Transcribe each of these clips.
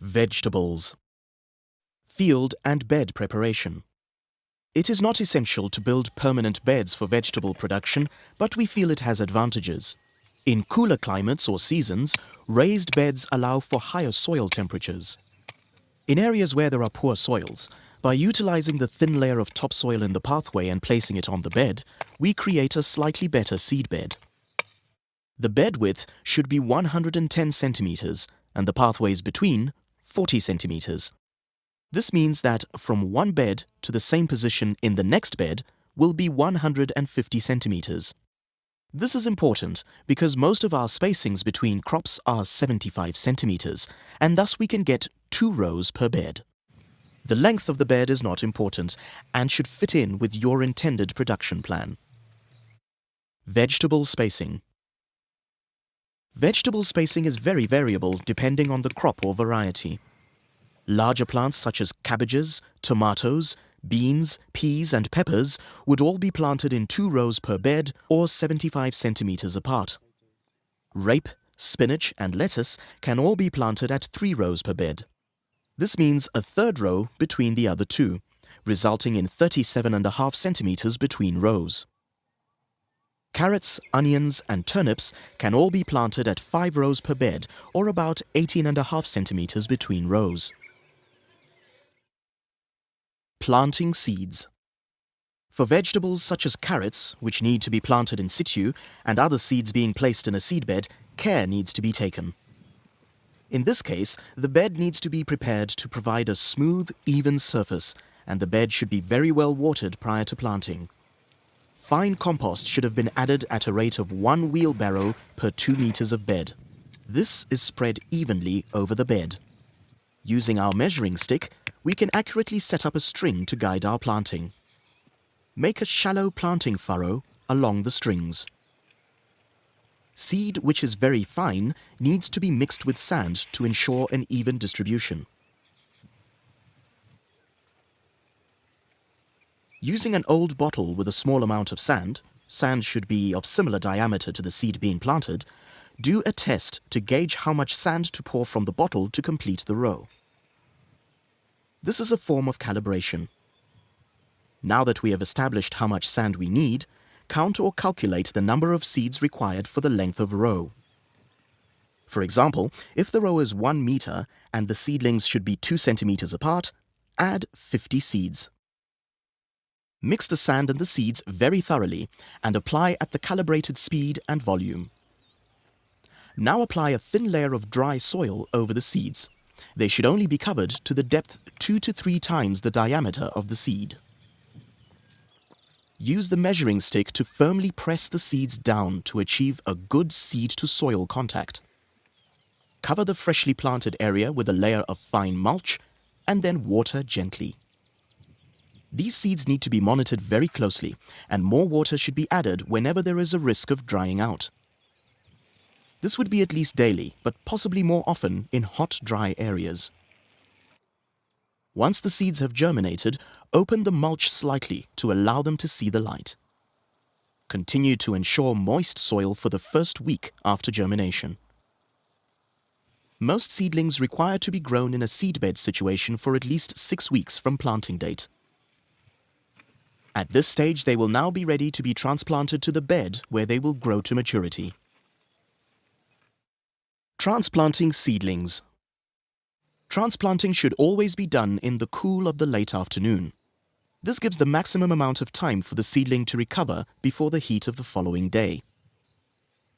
Vegetables. Field and bed preparation. It is not essential to build permanent beds for vegetable production, but we feel it has advantages. In cooler climates or seasons, raised beds allow for higher soil temperatures. In areas where there are poor soils, by utilizing the thin layer of topsoil in the pathway and placing it on the bed, we create a slightly better seed bed. The bed width should be 110 centimeters and the pathways between 40 centimeters. This means that from one bed to the same position in the next bed will be 150 centimeters. This is important because most of our spacings between crops are 75 centimeters, and thus we can get 2 rows per bed. The length of the bed is not important and should fit in with your intended production plan. Vegetable spacing. Vegetable spacing is very variable depending on the crop or variety. Larger plants such as cabbages, tomatoes, beans, peas and peppers would all be planted in 2 rows per bed or 75 centimeters apart. Rape, spinach and lettuce can all be planted at 3 rows per bed. This means a 3rd row between the other 2, resulting in 37.5 centimeters between rows. Carrots, onions and turnips can all be planted at 5 rows per bed or about 18.5 centimeters between rows. Planting seeds. For vegetables such as carrots, which need to be planted in situ, and other seeds being placed in a seedbed, care needs to be taken. In this case, the bed needs to be prepared to provide a smooth, even surface, and the bed should be very well watered prior to planting. Fine compost should have been added at a rate of 1 wheelbarrow per 2 meters of bed. This is spread evenly over the bed. Using our measuring stick, we can accurately set up a string to guide our planting. Make a shallow planting furrow along the strings. Seed which is very fine needs to be mixed with sand to ensure an even distribution. Using an old bottle with a small amount of sand should be of similar diameter to the seed being planted, do a test to gauge how much sand to pour from the bottle to complete the row. This is a form of calibration. Now that we have established how much sand we need, count or calculate the number of seeds required for the length of row. For example, if the row is 1 meter and the seedlings should be 2 centimeters apart, add 50 seeds. Mix the sand and the seeds very thoroughly and apply at the calibrated speed and volume. Now apply a thin layer of dry soil over the seeds. They should only be covered to the depth 2 to 3 times the diameter of the seed. Use the measuring stick to firmly press the seeds down to achieve a good seed-to-soil contact. Cover the freshly planted area with a layer of fine mulch and then water gently. These seeds need to be monitored very closely, and more water should be added whenever there is a risk of drying out. This would be at least daily, but possibly more often in hot, dry areas. Once the seeds have germinated, open the mulch slightly to allow them to see the light. Continue to ensure moist soil for the first week after germination. Most seedlings require to be grown in a seedbed situation for at least 6 weeks from planting date. At this stage, they will now be ready to be transplanted to the bed where they will grow to maturity. Transplanting seedlings. Transplanting should always be done in the cool of the late afternoon. This gives the maximum amount of time for the seedling to recover before the heat of the following day.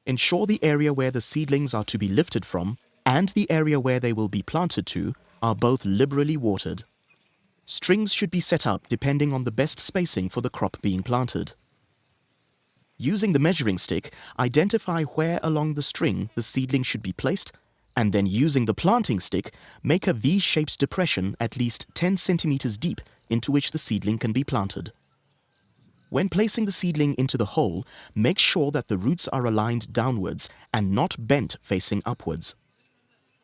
Ensure the area where the seedlings are to be lifted from and the area where they will be planted to are both liberally watered. Strings should be set up depending on the best spacing for the crop being planted. Using the measuring stick, identify where along the string the seedling should be placed, and then using the planting stick, make a V-shaped depression at least 10 centimeters deep into which the seedling can be planted. When placing the seedling into the hole, make sure that the roots are aligned downwards and not bent facing upwards.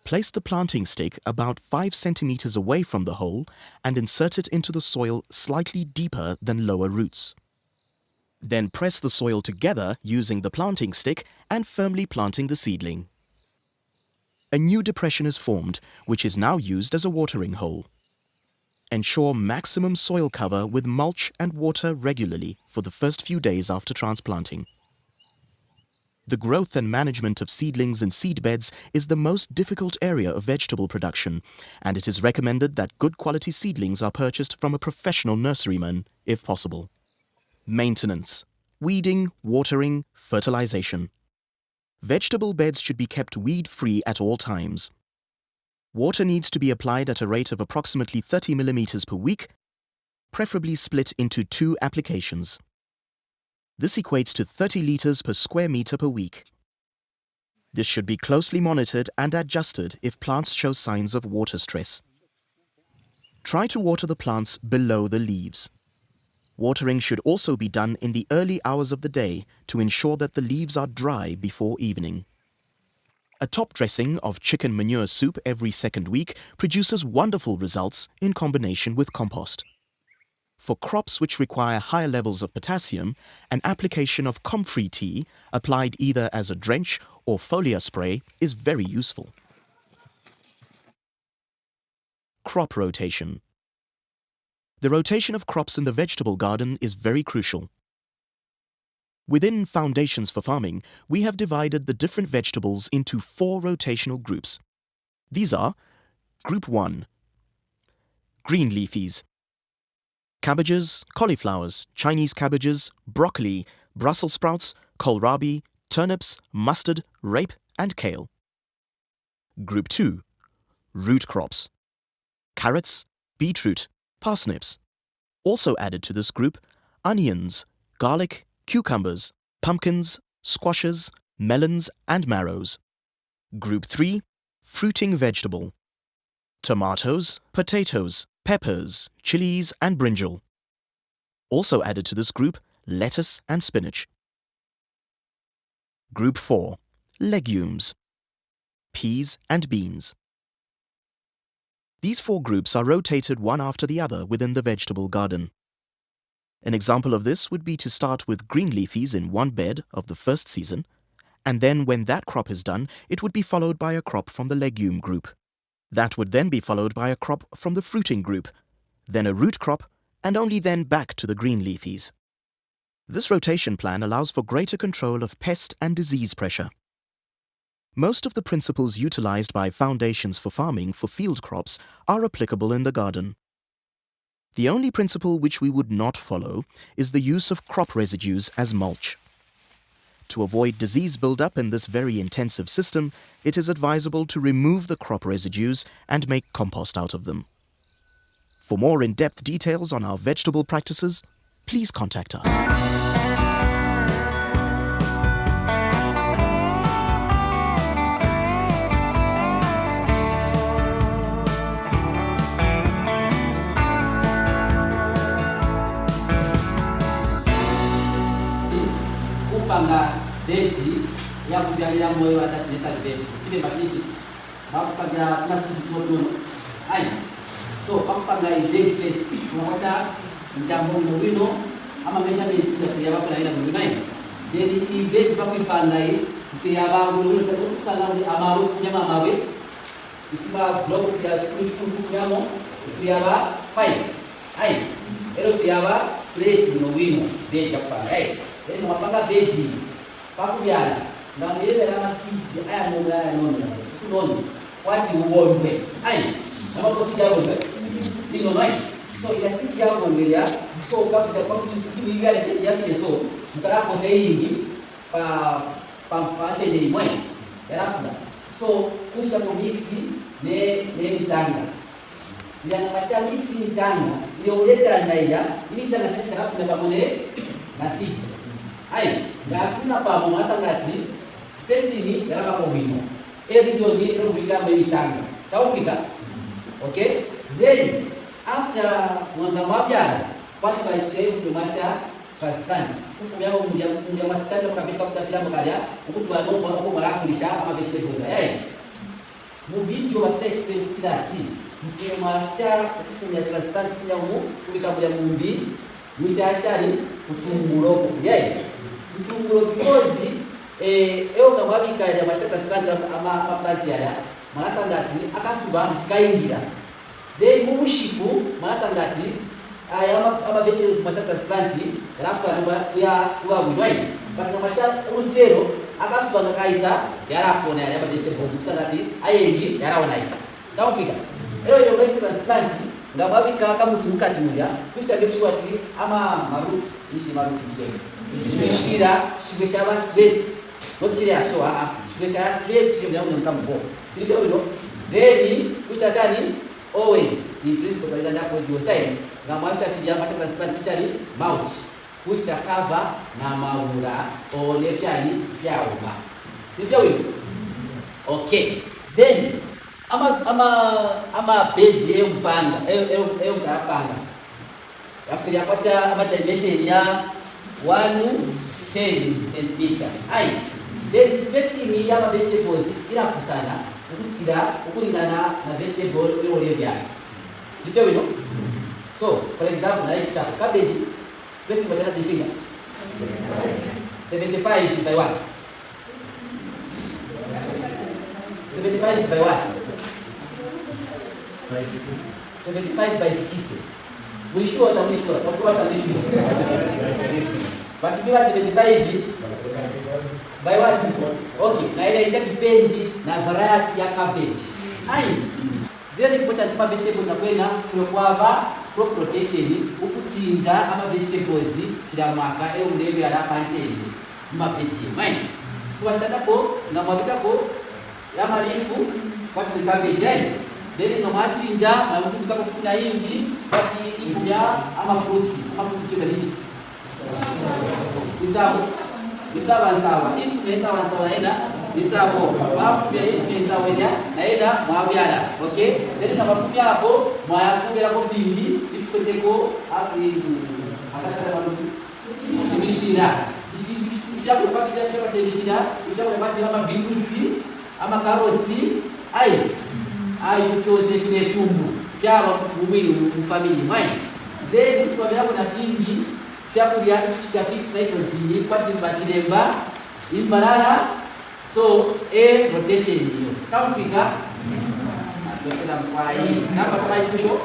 Place the planting stick about 5 centimeters away from the hole and insert it into the soil slightly deeper than lower roots. Then press the soil together using the planting stick and firmly planting the seedling. A new depression is formed, which is now used as a watering hole. Ensure maximum soil cover with mulch and water regularly for the first few days after transplanting. The growth and management of seedlings in seedbeds is the most difficult area of vegetable production, and it is recommended that good quality seedlings are purchased from a professional nurseryman, if possible. Maintenance: weeding, watering, fertilization. Vegetable beds should be kept weed-free at all times. Water needs to be applied at a rate of approximately 30 millimeters per week, preferably split into 2 applications. This equates to 30 liters per square meter per week. This should be closely monitored and adjusted if plants show signs of water stress. Try to water the plants below the leaves. Watering should also be done in the early hours of the day to ensure that the leaves are dry before evening. A top dressing of chicken manure soup every second week produces wonderful results in combination with compost. For crops which require higher levels of potassium, an application of comfrey tea, applied either as a drench or foliar spray, is very useful. Crop rotation. The rotation of crops in the vegetable garden is very crucial. Within Foundations for Farming, we have divided the different vegetables into 4 rotational groups. These are Group 1, green leafies. Cabbages, cauliflowers, Chinese cabbages, broccoli, Brussels sprouts, kohlrabi, turnips, mustard, rape, and kale. Group 2, root crops. Carrots, beetroot, parsnips. Also added to this group, onions, garlic, cucumbers, pumpkins, squashes, melons, and marrows. Group 3, fruiting vegetable. Tomatoes, potatoes, peppers, chilies, and brinjal. Also added to this group, lettuce and spinach. Group 4, legumes. Peas and beans. These 4 groups are rotated one after the other within the vegetable garden. An example of this would be to start with green leafies in one bed of the first season, and then when that crop is done, it would be followed by a crop from the legume group. That would then be followed by a crop from the fruiting group, then a root crop, and only then back to the green leafies. This rotation plan allows for greater control of pest and disease pressure. Most of the principles utilized by Foundations for Farming for field crops are applicable in the garden. The only principle which we would not follow is the use of crop residues as mulch. To avoid disease buildup in this very intensive system, it is advisable to remove the crop residues and make compost out of them. For more in-depth details on our vegetable practices, please contact us. Kupanga bedi ya kujalia moyo wa desa bedi kile mabishi bakupanga masiku modono ai so bakupanga bedi first unapata ndambo mwino ama mesha bedi ya bakula ina mwino bedi bedi bakupanga ya babu kusanga amaru nyama mawe ikiba vlog ya kufunyamo ya ba fine ai ero ya ba straight mwino bedi kapanga ai eno mapanga bedi pakubyala ngamuyelera amasidi ayanoga nono kwati ubombe ai nabakosi jabombe ino mai so ila sidi jabombe ya so kakuja kubyala kujya so mukara kose yingi pa chene imwe yarafuna so kushika ko mixi ne mitanga ya ngapata mixi mitanga iyo uleta ndaya mitanga tashika rafuna pamone na sidi ai ngafuna pamo masangati space ni yaraka ko hino reason ni ro biga me changa taufika okay then after mwanga mapya kwani baishie kumata fastant kufumia mundia matata kabika kutapila makalia ukutwa nombo ko mara kulisha ama bishie kuza ai mu video wa text tilati mfike master kufumia fastant kunya mu kubika bya mumbi mutashari kutunguloko yes mtungulo kikozi eo kababika ya matata fastant ama kazi ya mwanasangati akasuba mchikaingira then mumushipu mwanasangati ama vegetables mashita transplant yarakukanwa ya wibwai but mashita utsero akasuba ngakaisa yarapona yaba vegetables kusangati ayengi yaraona ika tawufika ero yo vegetable transplant ngababika kamuti mukati mulya kuita ngekushwati ama maroots ishi maroots ndiye ishira shimwe shaba straight not shira so shimwe shaba straight shimwe yaone mkambo ndivyo hilo then kuita chani always the principle ila ndapo jiosai ngamwashita fidia mashita transplant chani mulch kuita cover na maura one fyani fyauma ndivyo hilo okay then ama beds empanga yafiria kwata ama dimension ya 110 cm ai then spacing ya vegetables ila kusana ukutira ukulingana na vegetable ile ile yake ndivyo wino so for example na ita cabbage spacing bachana dishinga 75 by what 75 by what 75 by 60. We sure that we sure. Of course, we sure. But if you are 75 by what? Okay. Na ile depend na variety ya cabbage. Ai. Very important kwa vegetables na kwena kwa crop rotation ukuchinja ama vegetables kila mwaka eyo mlevi arapanteni mapeti. Mine. So watatapo na mwabikako ya malifu kwa cabbage. Then no machinja na mtu kama kufuna hivi baki ifumya ama fruits kile hichi isawa sawa if sawa ina isawa bafu pia hivi sawa ina naenda mwabyala okay then kama fumya hapo mwayakubira ko bindi ifuteko api akata babuzi kimishira ifyapo kwa kimishira ifyapo kwa beetroots ama carrots chose kile chumbu vyao mwili mfamili mine then kwa vyako na vingi vyakulia kushika fix nitrogen kwa timbachilemba imbalala so rotation hiyo kama fika ndio kwa hii namba kwa hiyo